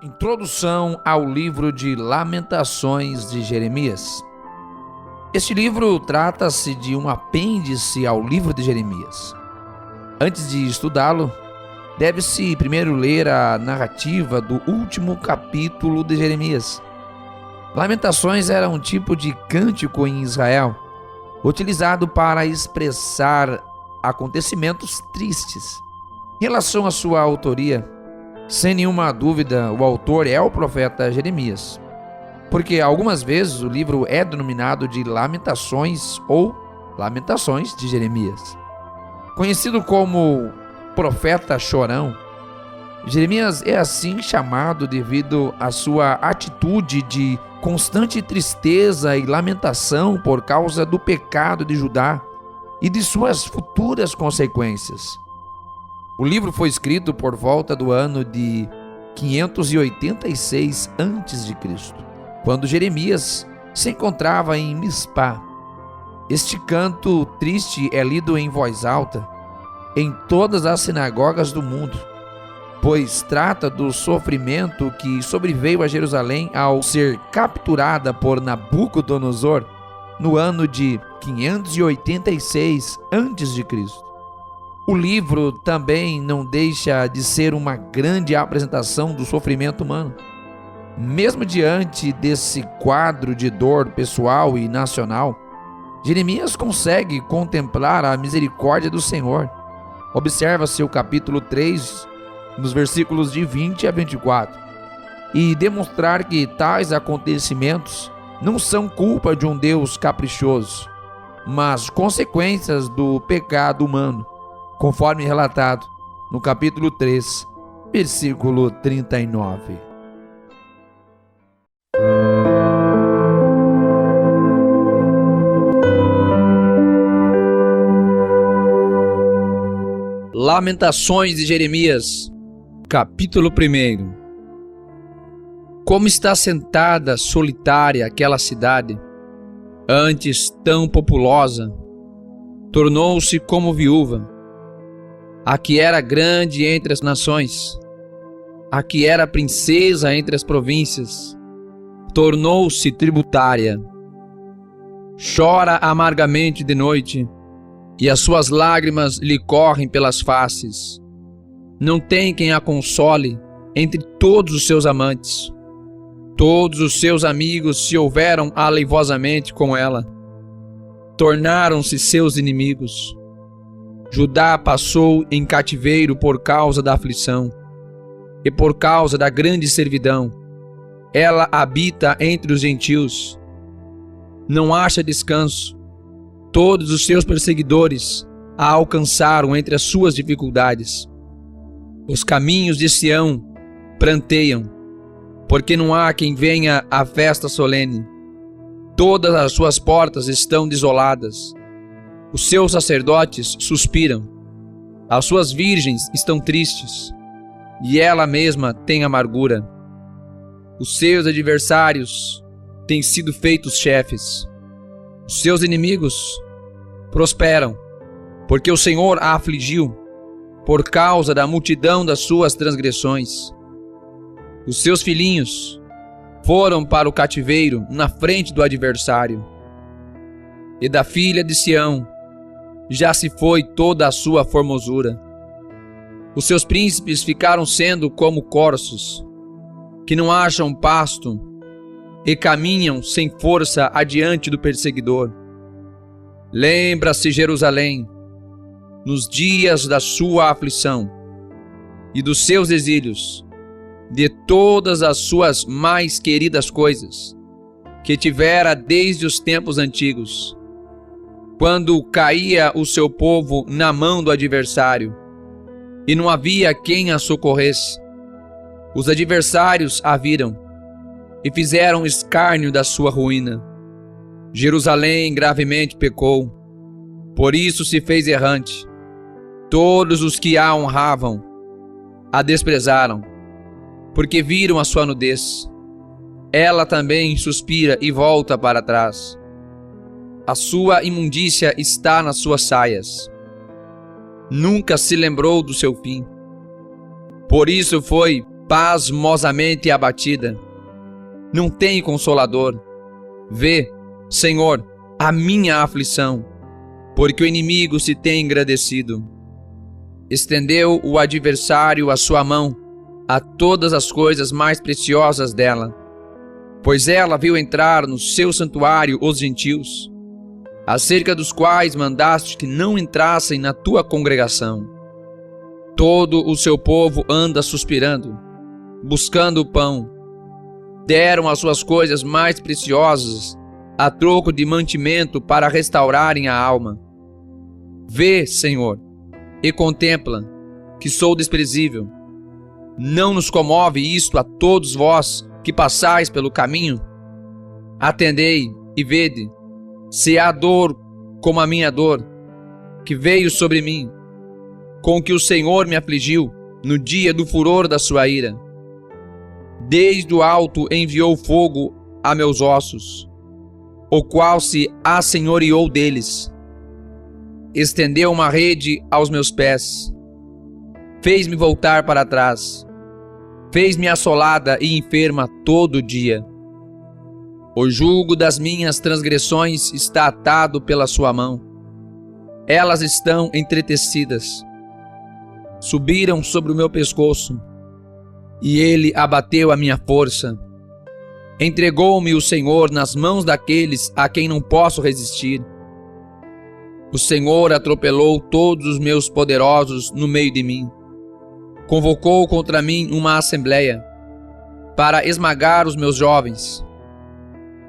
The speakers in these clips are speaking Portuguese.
Introdução ao livro de Lamentações de Jeremias. Este livro trata-se de um apêndice ao livro de Jeremias. Antes de estudá-lo, deve-se primeiro ler a narrativa do último capítulo de Jeremias. Lamentações era um tipo de cântico em Israel, utilizado para expressar acontecimentos tristes. Em relação à sua autoria, sem nenhuma dúvida, o autor é o profeta Jeremias, porque algumas vezes o livro é denominado de Lamentações ou Lamentações de Jeremias. Conhecido como profeta chorão, Jeremias é assim chamado devido à sua atitude de constante tristeza e lamentação por causa do pecado de Judá e de suas futuras consequências. O livro foi escrito por volta do ano de 586 a.C., quando Jeremias se encontrava em Mispá. Este canto triste é lido em voz alta em todas as sinagogas do mundo, pois trata do sofrimento que sobreveio a Jerusalém ao ser capturada por Nabucodonosor no ano de 586 a.C. O livro também não deixa de ser uma grande apresentação do sofrimento humano. Mesmo diante desse quadro de dor pessoal e nacional, Jeremias consegue contemplar a misericórdia do Senhor. Observa-se o capítulo 3, nos versículos de 20 a 24, e demonstrar que tais acontecimentos não são culpa de um Deus caprichoso, mas consequências do pecado humano, conforme relatado no capítulo 3, versículo 39. Lamentações de Jeremias, capítulo 1. Como está sentada solitária aquela cidade, antes tão populosa, tornou-se como viúva. A que era grande entre as nações, a que era princesa entre as províncias, tornou-se tributária. Chora amargamente de noite, e as suas lágrimas lhe correm pelas faces. Não tem quem a console entre todos os seus amantes. Todos os seus amigos se houveram aleivosamente com ela. Tornaram-se seus inimigos. Judá passou em cativeiro por causa da aflição e por causa da grande servidão. Ela habita entre os gentios. Não acha descanso. Todos os seus perseguidores a alcançaram entre as suas dificuldades. Os caminhos de Sião pranteiam, porque não há quem venha à festa solene. Todas as suas portas estão desoladas. Os seus sacerdotes suspiram. As suas virgens estão tristes, e ela mesma tem amargura. Os seus adversários têm sido feitos chefes. Os seus inimigos prosperam, porque o Senhor a afligiu por causa da multidão das suas transgressões. Os seus filhinhos foram para o cativeiro na frente do adversário. E da filha de Sião já se foi toda a sua formosura. Os seus príncipes ficaram sendo como corços, que não acham pasto e caminham sem força adiante do perseguidor. Lembra-se Jerusalém, nos dias da sua aflição e dos seus exílios, de todas as suas mais queridas coisas, que tivera desde os tempos antigos, quando caía o seu povo na mão do adversário, e não havia quem a socorresse. Os adversários a viram, e fizeram escárnio da sua ruína. Jerusalém gravemente pecou, por isso se fez errante. Todos os que a honravam a desprezaram, porque viram a sua nudez. Ela também suspira e volta para trás. A sua imundícia está nas suas saias. Nunca se lembrou do seu fim. Por isso foi pasmosamente abatida. Não tem consolador. Vê, Senhor, a minha aflição, porque o inimigo se tem engrandecido. Estendeu o adversário a sua mão a todas as coisas mais preciosas dela, pois ela viu entrar no seu santuário os gentios, acerca dos quais mandaste que não entrassem na tua congregação. Todo o seu povo anda suspirando, buscando o pão. Deram as suas coisas mais preciosas a troco de mantimento para restaurarem a alma. Vê, Senhor, e contempla que sou desprezível. Não nos comove isto a todos vós que passais pelo caminho? Atendei e vede, se há dor como a minha dor, que veio sobre mim, com que o Senhor me afligiu no dia do furor da sua ira. Desde o alto enviou fogo a meus ossos, o qual se assenhoreou deles. Estendeu uma rede aos meus pés, fez-me voltar para trás, fez-me assolada e enferma todo dia. O jugo das minhas transgressões está atado pela sua mão, elas estão entretecidas. Subiram sobre o meu pescoço, e ele abateu a minha força. Entregou-me o Senhor nas mãos daqueles a quem não posso resistir. O Senhor atropelou todos os meus poderosos no meio de mim. Convocou contra mim uma assembleia para esmagar os meus jovens.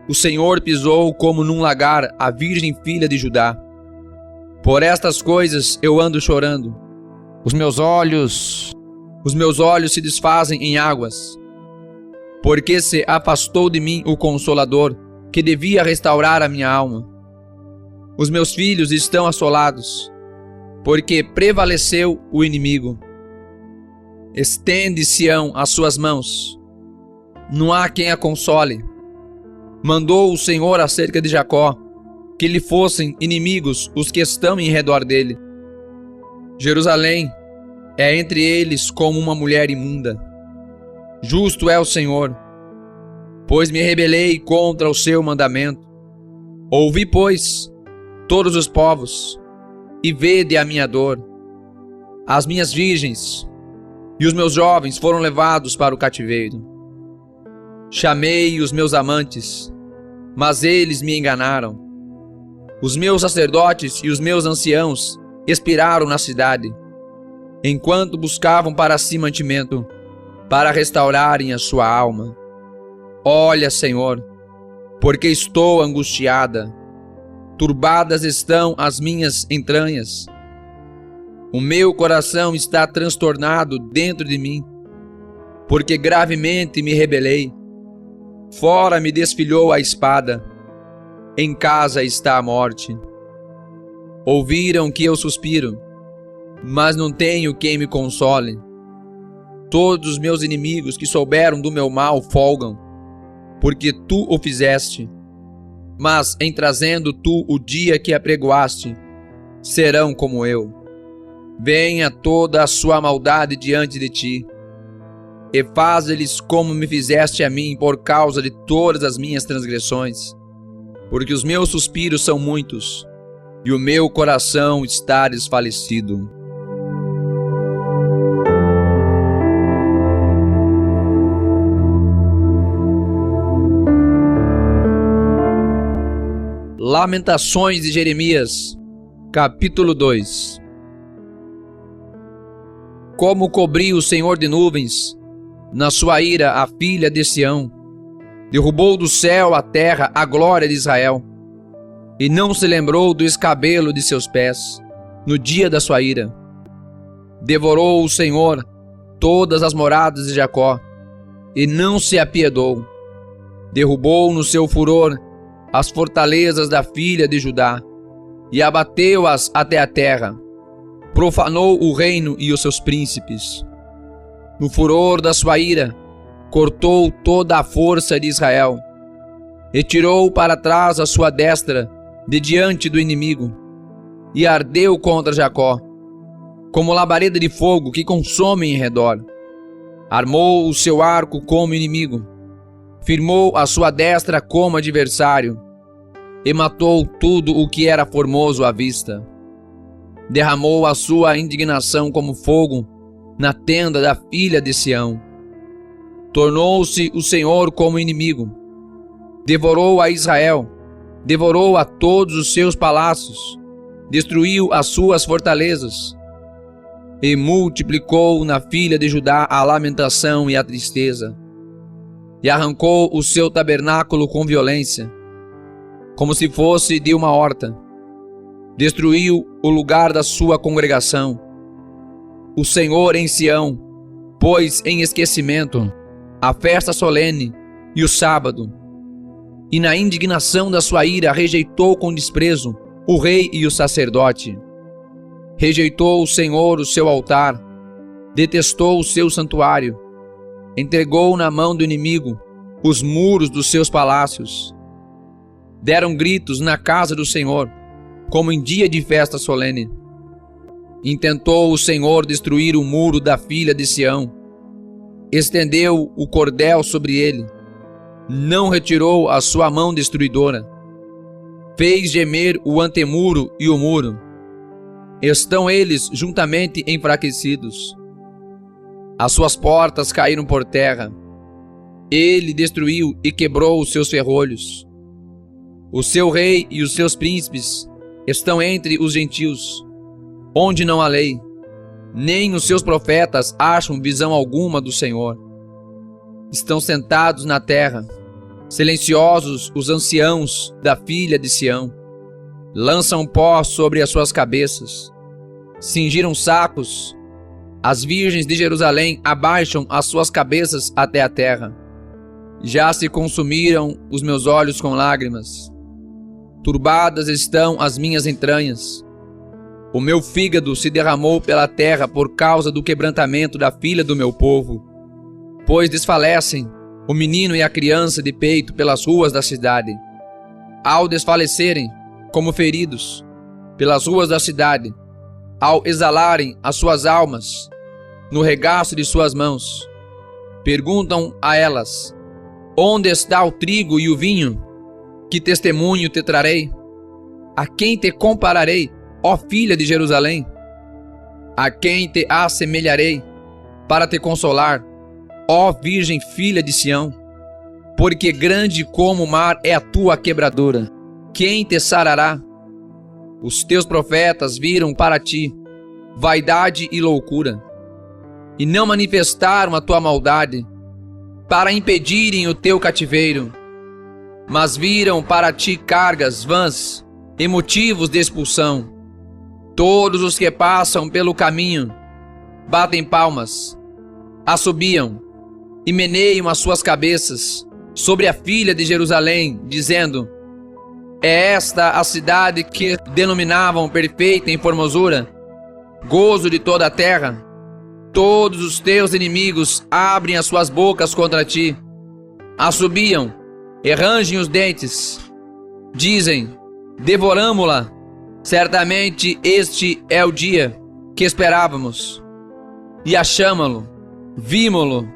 O Senhor pisou como num lagar a virgem filha de Judá. Por estas coisas eu ando chorando. Os meus olhos se desfazem em águas, porque se afastou de mim o Consolador, que devia restaurar a minha alma. Os meus filhos estão assolados, porque prevaleceu o inimigo. Estende Sião as suas mãos, não há quem a console. Mandou o Senhor acerca de Jacó, que lhe fossem inimigos os que estão em redor dele. Jerusalém é entre eles como uma mulher imunda. Justo é o Senhor, pois me rebelei contra o seu mandamento. Ouvi, pois, todos os povos, e vede a minha dor. As minhas virgens e os meus jovens foram levados para o cativeiro. Chamei os meus amantes, mas eles me enganaram. Os meus sacerdotes e os meus anciãos expiraram na cidade, enquanto buscavam para si mantimento, para restaurarem a sua alma. Olha, Senhor, porque estou angustiada, turbadas estão as minhas entranhas. O meu coração está transtornado dentro de mim, porque gravemente me rebelei. Fora me desfilhou a espada, em casa está a morte. Ouviram que eu suspiro, mas não tenho quem me console. Todos os meus inimigos que souberam do meu mal folgam, porque tu o fizeste. Mas em trazendo tu o dia que apregoaste, serão como eu. Venha toda a sua maldade diante de ti, e faz-lhes como me fizeste a mim por causa de todas as minhas transgressões, porque os meus suspiros são muitos, e o meu coração está desfalecido. Lamentações de Jeremias, capítulo 2. Como cobriu o Senhor de nuvens, na sua ira, a filha de Sião, derrubou do céu à terra a glória de Israel, e não se lembrou do escabelo de seus pés, no dia da sua ira. Devorou o Senhor todas as moradas de Jacó, e não se apiedou. Derrubou no seu furor as fortalezas da filha de Judá, e abateu-as até a terra. Profanou o reino e os seus príncipes. No furor da sua ira, cortou toda a força de Israel, retirou para trás a sua destra de diante do inimigo, e ardeu contra Jacó, como labareda de fogo que consome em redor. Armou o seu arco como inimigo, firmou a sua destra como adversário, e matou tudo o que era formoso à vista. Derramou a sua indignação como fogo na tenda da filha de Sião. Tornou-se o Senhor como inimigo, devorou a Israel, devorou a todos os seus palácios, destruiu as suas fortalezas, e multiplicou na filha de Judá a lamentação e a tristeza, e arrancou o seu tabernáculo com violência, como se fosse de uma horta. Destruiu o lugar da sua congregação. O Senhor em Sião pôs em esquecimento a festa solene e o sábado, e na indignação da sua ira rejeitou com desprezo o rei e o sacerdote. Rejeitou o Senhor o seu altar, detestou o seu santuário, entregou na mão do inimigo os muros dos seus palácios. Deram gritos na casa do Senhor, como em dia de festa solene. Intentou o Senhor destruir o muro da filha de Sião, estendeu o cordel sobre ele, não retirou a sua mão destruidora, fez gemer o antemuro e o muro. Estão eles juntamente enfraquecidos. As suas portas caíram por terra. Ele destruiu e quebrou os seus ferrolhos. O seu rei e os seus príncipes estão entre os gentios, onde não há lei, nem os seus profetas acham visão alguma do Senhor. Estão sentados na terra, silenciosos os anciãos da filha de Sião. Lançam pó sobre as suas cabeças, cingiram sacos. As virgens de Jerusalém abaixam as suas cabeças até a terra. Já se consumiram os meus olhos com lágrimas. Turbadas estão as minhas entranhas. O meu fígado se derramou pela terra por causa do quebrantamento da filha do meu povo. Pois desfalecem o menino e a criança de peito pelas ruas da cidade. Ao desfalecerem, como feridos, pelas ruas da cidade, ao exalarem as suas almas no regaço de suas mãos, perguntam a elas: onde está o trigo e o vinho? Que testemunho te trarei? A quem te compararei, ó filha de Jerusalém? A quem te assemelharei para te consolar, ó virgem filha de Sião? Porque grande como o mar é a tua quebradura. Quem te sarará? Os teus profetas viram para ti vaidade e loucura, e não manifestaram a tua maldade para impedirem o teu cativeiro, mas viram para ti cargas vãs e motivos de expulsão. Todos os que passam pelo caminho batem palmas, assobiam e meneiam as suas cabeças sobre a filha de Jerusalém, dizendo: é esta a cidade que denominavam perfeita em formosura, gozo de toda a terra? Todos os teus inimigos abrem as suas bocas contra ti, assobiam e rangem os dentes, dizem: devoramo-la. Certamente este é o dia que esperávamos, e achamo-lo, vimo-lo.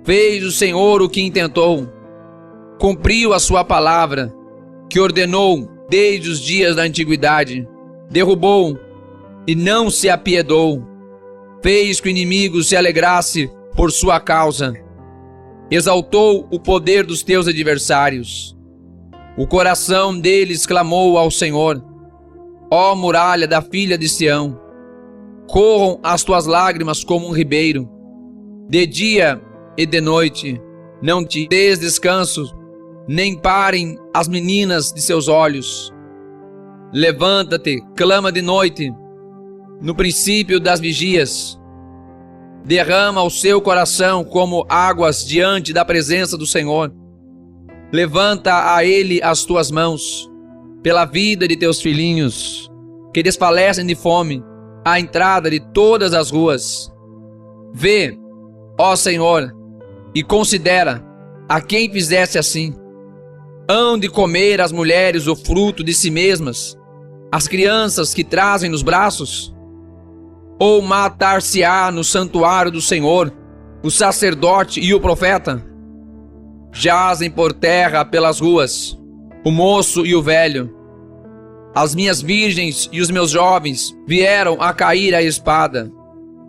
Fez o Senhor o que intentou, cumpriu a sua palavra, que ordenou desde os dias da antiguidade. Derrubou e não se apiedou, fez que o inimigo se alegrasse por sua causa, exaltou o poder dos teus adversários. O coração deles clamou ao Senhor: ó muralha da filha de Sião, corram as tuas lágrimas como um ribeiro. De dia e de noite não te des descanso, nem parem as meninas de seus olhos. Levanta-te, clama de noite, no princípio das vigias. Derrama o seu coração como águas diante da presença do Senhor. Levanta a ele as tuas mãos, pela vida de teus filhinhos, que desfalecem de fome, à entrada de todas as ruas. Vê, ó Senhor, e considera a quem fizesse assim. Hão de comer as mulheres o fruto de si mesmas, as crianças que trazem nos braços? Ou matar-se-á no santuário do Senhor o sacerdote e o profeta? Jazem por terra pelas ruas, o moço e o velho. As minhas virgens e os meus jovens vieram a cair à espada.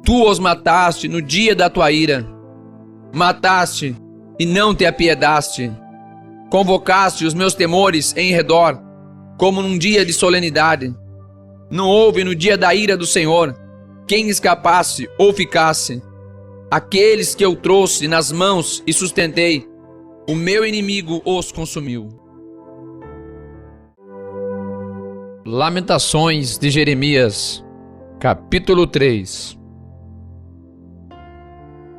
Tu os mataste no dia da tua ira. Mataste e não te apiedaste. Convocaste os meus temores em redor, como num dia de solenidade. Não houve no dia da ira do Senhor quem escapasse ou ficasse. Aqueles que eu trouxe nas mãos e sustentei, o meu inimigo os consumiu. Lamentações de Jeremias, capítulo 3.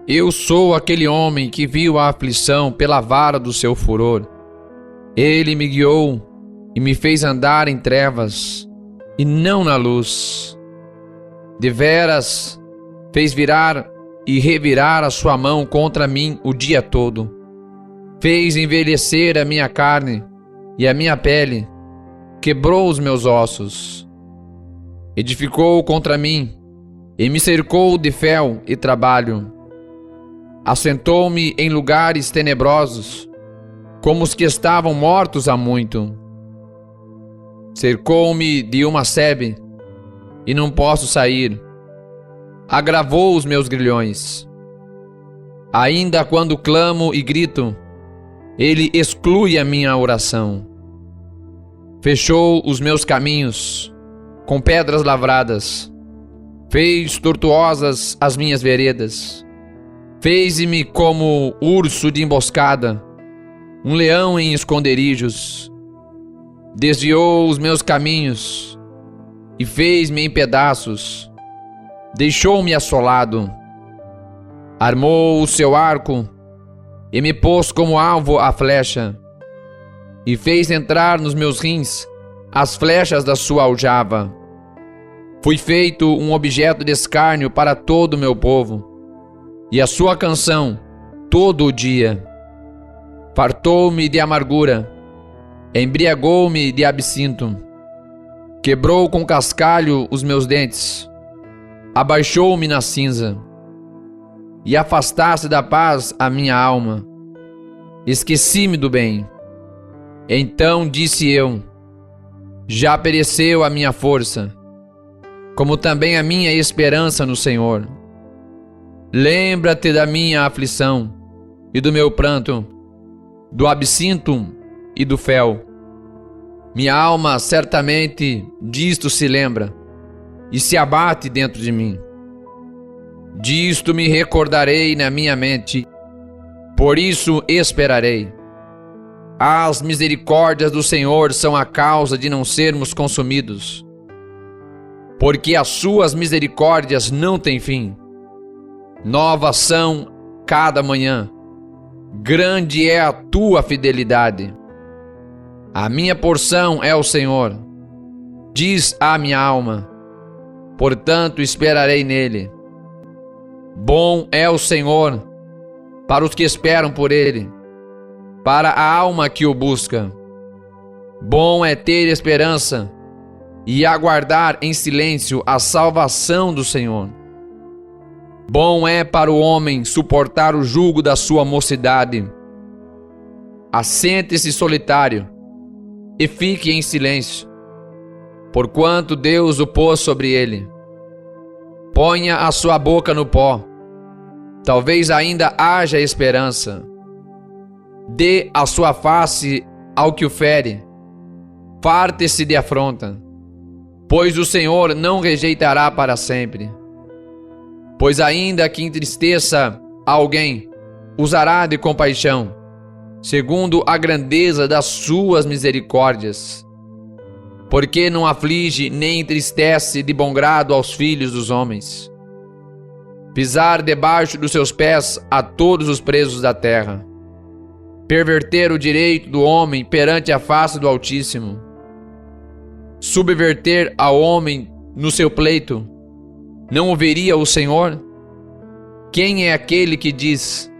Eu sou aquele homem que viu a aflição pela vara do seu furor. Ele me guiou e me fez andar em trevas e não na luz. Deveras fez virar e revirar a sua mão contra mim o dia todo. Fez envelhecer a minha carne e a minha pele, quebrou os meus ossos. Edificou contra mim e me cercou de fel e trabalho. Assentou-me em lugares tenebrosos, como os que estavam mortos há muito. Cercou-me de uma sebe e não posso sair. Agravou os meus grilhões. Ainda quando clamo e grito, ele exclui a minha oração. Fechou os meus caminhos com pedras lavradas. Fez tortuosas as minhas veredas. Fez-me como urso de emboscada, um leão em esconderijos. Desviou os meus caminhos e fez-me em pedaços. Deixou-me assolado. Armou o seu arco e me pôs como alvo a flecha. E fez entrar nos meus rins as flechas da sua aljava. Fui feito um objeto de escárnio para todo o meu povo, e a sua canção todo o dia. Fartou-me de amargura, embriagou-me de absinto. Quebrou com cascalho os meus dentes, abaixou-me na cinza. E afastaste da paz a minha alma. Esqueci-me do bem. Então disse eu: já pereceu a minha força, como também a minha esperança no Senhor. Lembra-te da minha aflição e do meu pranto, do absinto e do fel. Minha alma certamente disto se lembra e se abate dentro de mim. Disto me recordarei na minha mente, por isso esperarei. As misericórdias do Senhor são a causa de não sermos consumidos, porque as suas misericórdias não têm fim. Novas são cada manhã, grande é a tua fidelidade. A minha porção é o Senhor, diz a minha alma, portanto esperarei nele. Bom é o Senhor para os que esperam por ele, para a alma que o busca. Bom é ter esperança e aguardar em silêncio a salvação do Senhor. Bom é para o homem suportar o jugo da sua mocidade. Assente-se solitário e fique em silêncio, porquanto Deus o pôs sobre ele. Ponha a sua boca no pó, talvez ainda haja esperança. Dê a sua face ao que o fere, farte-se de afronta, pois o Senhor não rejeitará para sempre. Pois ainda que entristeça alguém, usará de compaixão, segundo a grandeza das suas misericórdias. Porque não aflige nem entristece de bom grado aos filhos dos homens. Pisar debaixo dos seus pés a todos os presos da terra. Perverter o direito do homem perante a face do Altíssimo. Subverter ao homem no seu pleito. Não ouviria o Senhor? Quem é aquele que diz,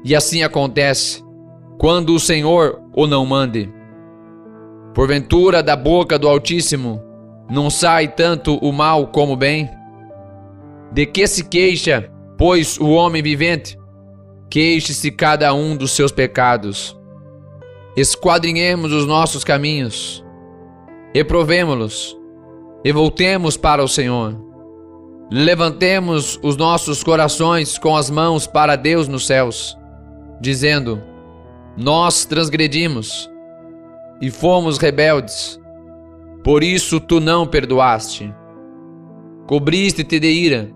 e assim acontece, quando o Senhor o não mande? Porventura da boca do Altíssimo não sai tanto o mal como o bem? De que se queixa, pois, o homem vivente, Queixe-se cada um dos seus pecados. Esquadrinhemos os nossos caminhos, reprovemo-los e voltemos para o Senhor. Levantemos os nossos corações com as mãos para Deus nos céus, dizendo: nós transgredimos e fomos rebeldes, por isso tu não perdoaste. Cobriste-te de ira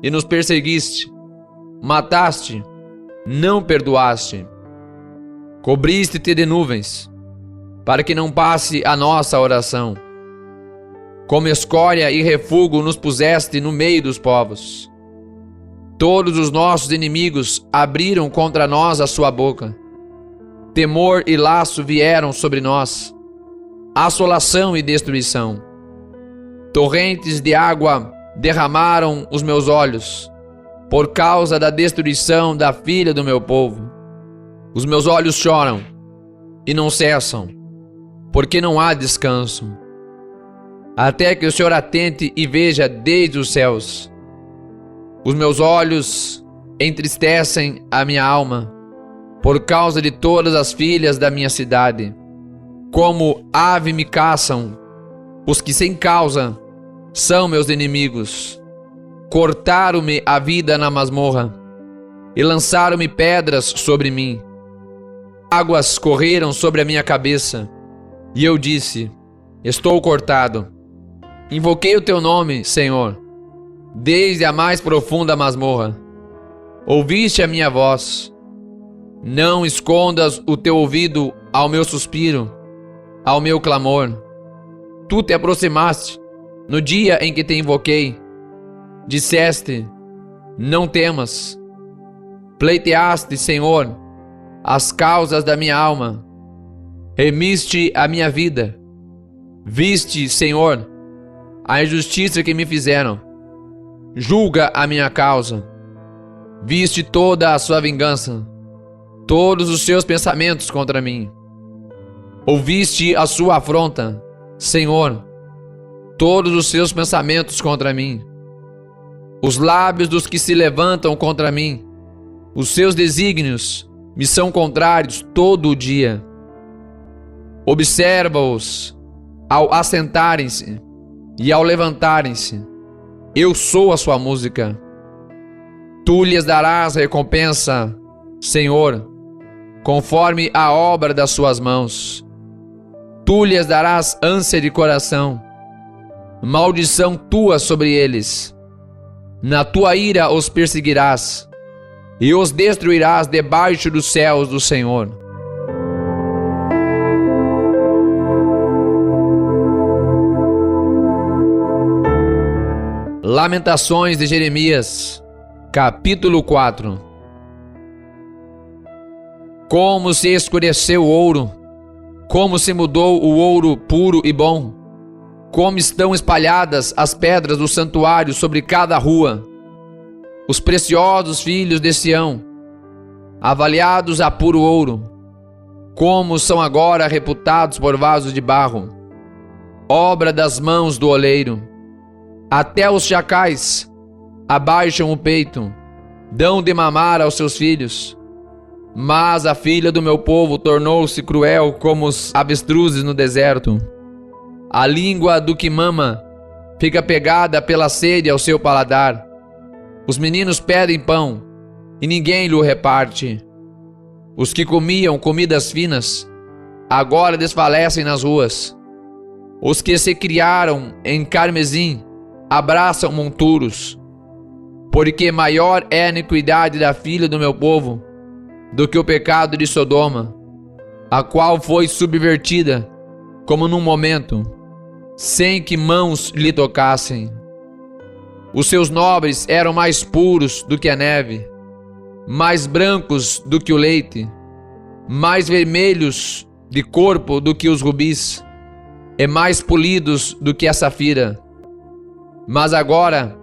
e nos perseguiste, mataste, não perdoaste. Cobriste-te de nuvens, para que não passe a nossa oração. Como escória e refúgio nos puseste no meio dos povos. Todos os nossos inimigos abriram contra nós a sua boca. Temor e laço vieram sobre nós, assolação e destruição. Torrentes de água derramaram os meus olhos, por causa da destruição da filha do meu povo. Os meus olhos choram e não cessam, porque não há descanso. Até que o Senhor atente e veja desde os céus. Os meus olhos entristecem a minha alma, por causa de todas as filhas da minha cidade. Como ave me caçam os que sem causa são meus inimigos. Cortaram-me a vida na masmorra e lançaram-me pedras sobre mim. Águas correram sobre a minha cabeça e eu disse: estou cortado. Invoquei o teu nome, Senhor, desde a mais profunda masmorra. Ouviste a minha voz. Não escondas o teu ouvido ao meu suspiro, ao meu clamor. Tu te aproximaste no dia em que te invoquei. Disseste: não temas. Pleiteaste, Senhor, as causas da minha alma. Remiste a minha vida. Viste, Senhor, a injustiça que me fizeram. Julga a minha causa. Viste toda a sua vingança, todos os seus pensamentos contra mim. Ouviste a sua afronta, Senhor, todos os seus pensamentos contra mim. Os lábios dos que se levantam contra mim, os seus desígnios me são contrários todo o dia. Observa-os ao assentarem-se e ao levantarem-se. Eu sou a sua música. Tu lhes darás recompensa, Senhor, conforme a obra das suas mãos. Tu lhes darás ânsia de coração, maldição tua sobre eles. Na tua ira os perseguirás e os destruirás debaixo dos céus do Senhor. Lamentações de Jeremias, capítulo 4. Como se escureceu o ouro, como se mudou o ouro puro e bom, como estão espalhadas as pedras do santuário sobre cada rua. Os preciosos filhos de Sião, avaliados a puro ouro, como são agora reputados por vasos de barro, obra das mãos do oleiro. Até os chacais abaixam o peito, dão de mamar aos seus filhos. Mas a filha do meu povo tornou-se cruel como os avestruzes no deserto. A língua do que mama fica pegada pela sede ao seu paladar. Os meninos pedem pão e ninguém lhe reparte. Os que comiam comidas finas agora desfalecem nas ruas. Os que se criaram em carmesim abraçam monturos. Porque maior é a iniquidade da filha do meu povo do que o pecado de Sodoma, a qual foi subvertida como num momento, sem que mãos lhe tocassem. Os seus nobres eram mais puros do que a neve, mais brancos do que o leite, mais vermelhos de corpo do que os rubis, e mais polidos do que a safira. Mas agora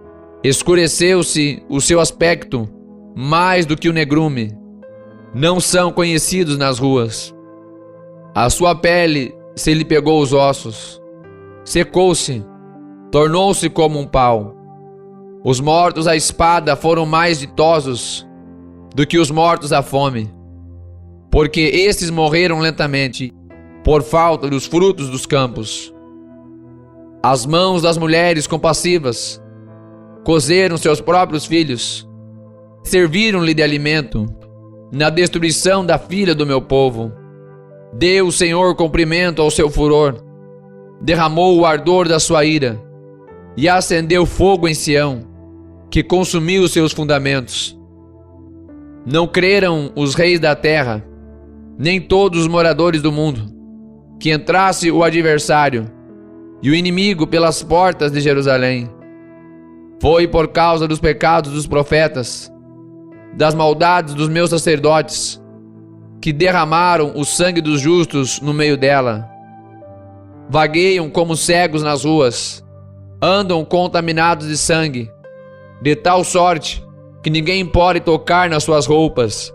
escureceu-se o seu aspecto mais do que o negrume. Não são conhecidos nas ruas. A sua pele se lhe pegou os ossos, secou-se, tornou-se como um pau. Os mortos à espada foram mais ditosos do que os mortos à fome, porque estes morreram lentamente por falta dos frutos dos campos. As mãos das mulheres compassivas cozeram seus próprios filhos, serviram-lhe de alimento na destruição da filha do meu povo. Deu o Senhor comprimento ao seu furor, derramou o ardor da sua ira e acendeu fogo em Sião, que consumiu os seus fundamentos. Não creram os reis da terra, nem todos os moradores do mundo, que entrasse o adversário e o inimigo pelas portas de Jerusalém. Foi por causa dos pecados dos profetas, das maldades dos meus sacerdotes, que derramaram o sangue dos justos no meio dela. Vagueiam como cegos nas ruas, andam contaminados de sangue, de tal sorte que ninguém pode tocar nas suas roupas.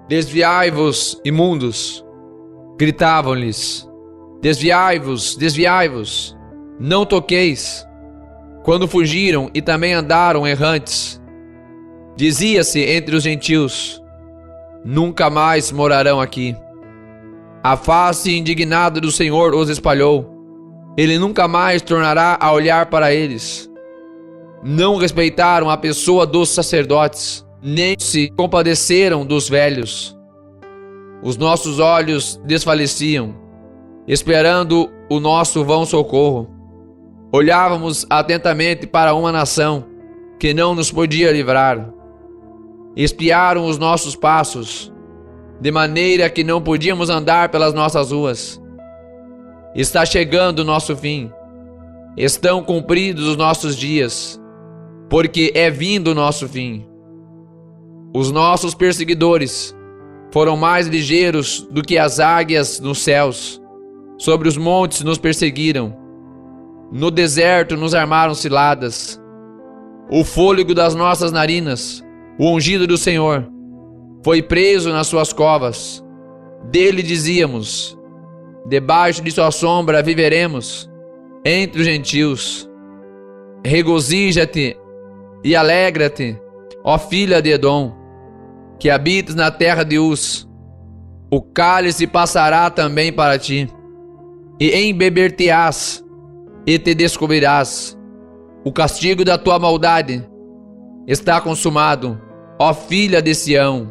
Desviai-vos, imundos, gritavam-lhes. Desviai-vos, desviai-vos, não toqueis. Quando fugiram e também andaram errantes, dizia-se entre os gentios: nunca mais morarão aqui. A face indignada do Senhor os espalhou. Ele nunca mais tornará a olhar para eles. Não respeitaram a pessoa dos sacerdotes, nem se compadeceram dos velhos. Os nossos olhos desfaleciam, esperando o nosso vão socorro. Olhávamos atentamente para uma nação que não nos podia livrar. Espiaram os nossos passos, de maneira que não podíamos andar pelas nossas ruas. Está chegando o nosso fim. Estão cumpridos os nossos dias, porque é vindo o nosso fim. Os nossos perseguidores foram mais ligeiros do que as águias nos céus. Sobre os montes nos perseguiram. No deserto nos armaram ciladas. O fôlego das nossas narinas, o ungido do Senhor, foi preso nas suas covas. Dele dizíamos: debaixo de sua sombra viveremos entre os gentios. Regozija-te e alegra-te, ó filha de Edom, que habitas na terra de Uz. O cálice passará também para ti, e embeber-te-ás, e te descobrirás. O castigo da tua maldade está consumado, ó filha de Sião.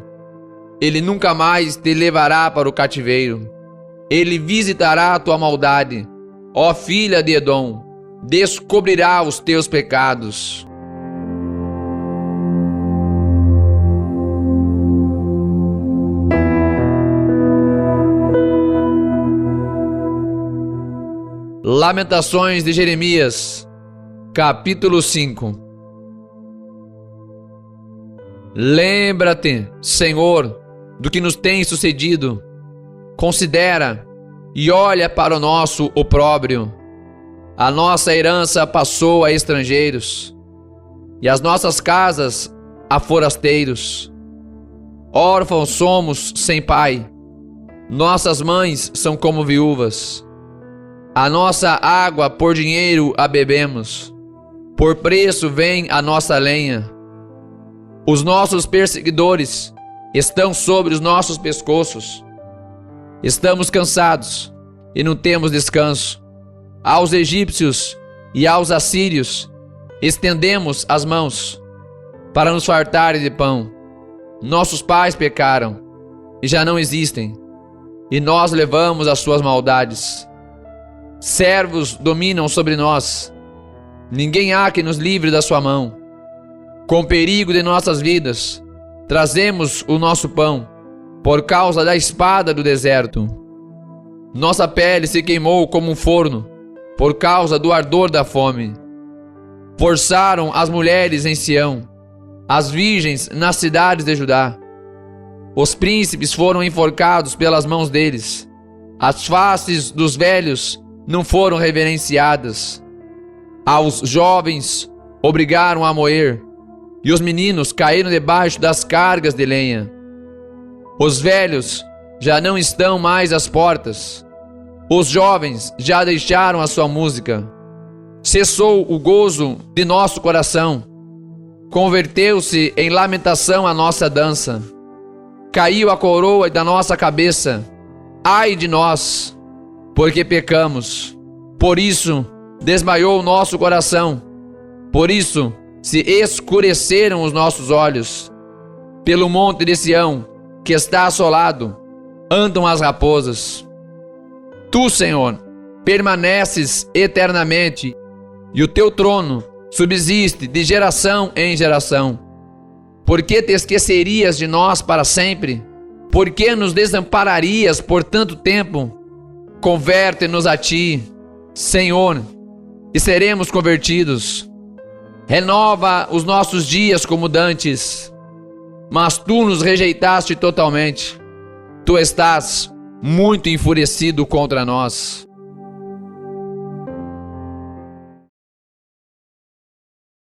Ele nunca mais te levará para o cativeiro. Ele visitará a tua maldade, ó filha de Edom. Descobrirá os teus pecados. Lamentações de Jeremias, capítulo 5. Lembra-te, Senhor, do que nos tem sucedido. Considera e olha para o nosso opróbrio. A nossa herança passou a estrangeiros, e as nossas casas a forasteiros. Órfãos somos sem pai, nossas mães são como viúvas. A nossa água por dinheiro a bebemos, por preço vem a nossa lenha. Os nossos perseguidores estão sobre os nossos pescoços. Estamos cansados e não temos descanso. Aos egípcios e aos assírios estendemos as mãos para nos fartarem de pão. Nossos pais pecaram e já não existem, e nós levamos as suas maldades. Servos dominam sobre nós. Ninguém há que nos livre da sua mão. Com perigo de nossas vidas, trazemos o nosso pão, por causa da espada do deserto. Nossa pele se queimou como um forno, por causa do ardor da fome. Forçaram as mulheres em Sião, as virgens nas cidades de Judá. Os príncipes foram enforcados pelas mãos deles. As faces dos velhos não foram reverenciadas. Aos jovens obrigaram a moer, e os meninos caíram debaixo das cargas de lenha. Os velhos já não estão mais às portas. Os jovens já deixaram a sua música. Cessou o gozo de nosso coração. Converteu-se em lamentação a nossa dança. Caiu a coroa da nossa cabeça. Ai de nós, porque pecamos. Por isso desmaiou o nosso coração. Por isso se escureceram os nossos olhos. Pelo monte de Sião, que está assolado, andam as raposas. Tu, Senhor, permaneces eternamente, e o teu trono subsiste de geração em geração. Por que te esquecerias de nós para sempre? Por que nos desampararias por tanto tempo? Converte-nos a ti, Senhor, e seremos convertidos. Renova os nossos dias como dantes, mas tu nos rejeitaste totalmente. Tu estás muito enfurecido contra nós.